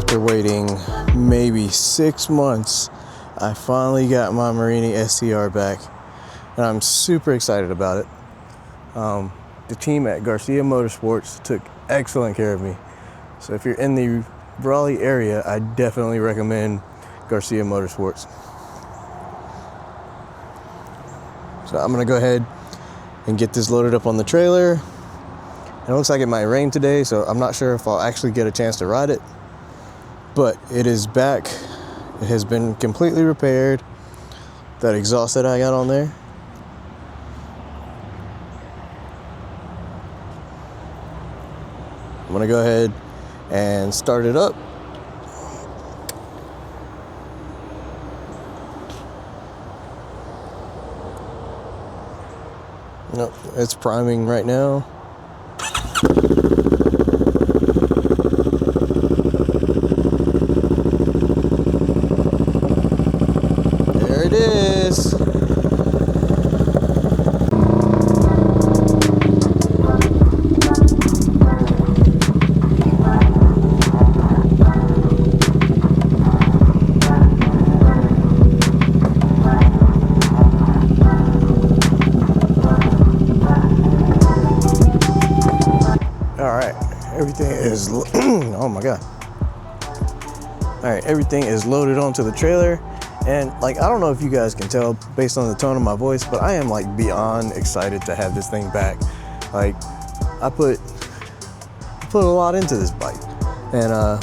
after waiting maybe 6 months, I finally got my Morini STR back, and I'm super excited about it. The team at Garcia Motorsports took excellent care of me. So if you're in the Raleigh area, I definitely recommend Garcia Motorsports. So I'm gonna go ahead and get this loaded up on the trailer. And it looks like it might rain today, so I'm not sure if I'll actually get a chance to ride it. But it is back. It has been completely repaired. That exhaust that I got on there. I'm gonna go ahead and start it up. Nope, it's priming right now. There it is. Everything is, oh my God. All right, everything is loaded onto the trailer. And like, I don't know if you guys can tell based on the tone of my voice, but I am like beyond excited to have this thing back. Like, I put a lot into this bike, and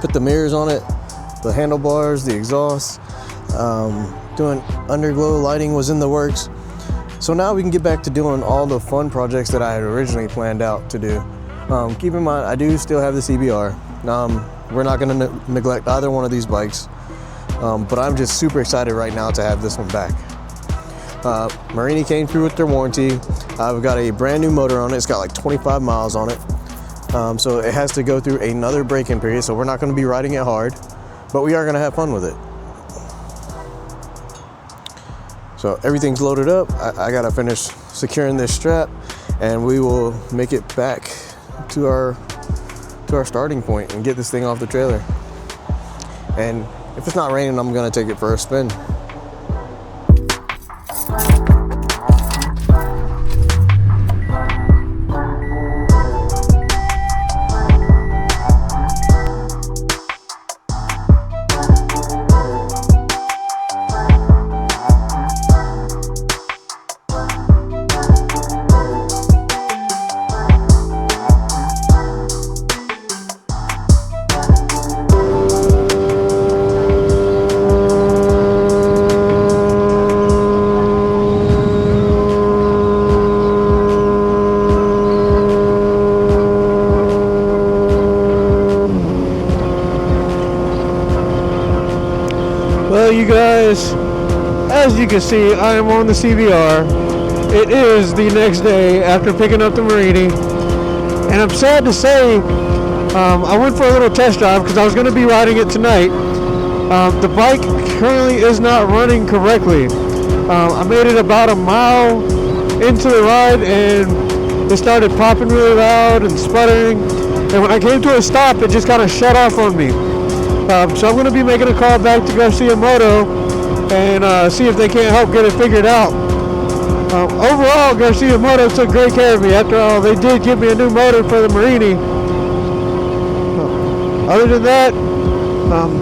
put the mirrors on it, the handlebars, the exhaust, doing underglow lighting was in the works. So now we can get back to doing all the fun projects that I had originally planned out to do. Keep in mind, I do still have the CBR. We're not going to neglect either one of these bikes, but I'm just super excited right now to have this one back. Morini came through with their warranty. I've got a brand new motor on it. It's got like 25 miles on it. So it has to go through another braking period, so we're not going to be riding it hard, but we are going to have fun with it. So everything's loaded up. I got to finish securing this strap, and we will make it back to our starting point and get this thing off the trailer. And if it's not raining, I'm gonna take it for a spin. Well, you guys, as you can see, I am on the CBR. It is the next day after picking up the Morini, and I'm sad to say I went for a little test drive because I was going to be riding it tonight. The bike currently is not running correctly. I made it about a mile into the ride and it started popping really loud and sputtering, and when I came to a stop, it just kind of shut off on me. So I'm going to be making a call back to Garcia Moto and see if they can't help get it figured out. Overall, Garcia Moto took great care of me. After all, they did give me a new motor for the Morini. Other than that,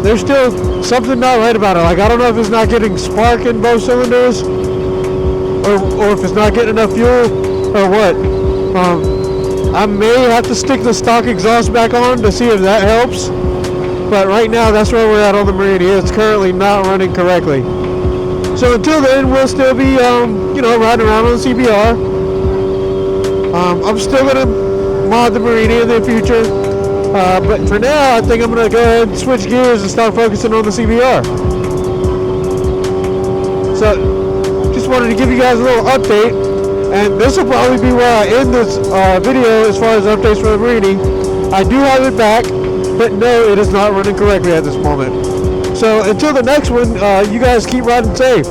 there's still something not right about it. Like, I don't know if it's not getting spark in both cylinders, or if it's not getting enough fuel, or what. I may have to stick the stock exhaust back on to see if that helps. But right now, that's where we're at on the Morini. It's currently not running correctly. So until then, we'll still be, riding around on the CBR. I'm still going to mod the Morini in the future. But for now, I think I'm going to go ahead and switch gears and start focusing on the CBR. So just wanted to give you guys a little update. And this will probably be where I end this video as far as updates for the Morini. I do have it back. But no, it is not running correctly at this moment. So until the next one, you guys keep riding safe.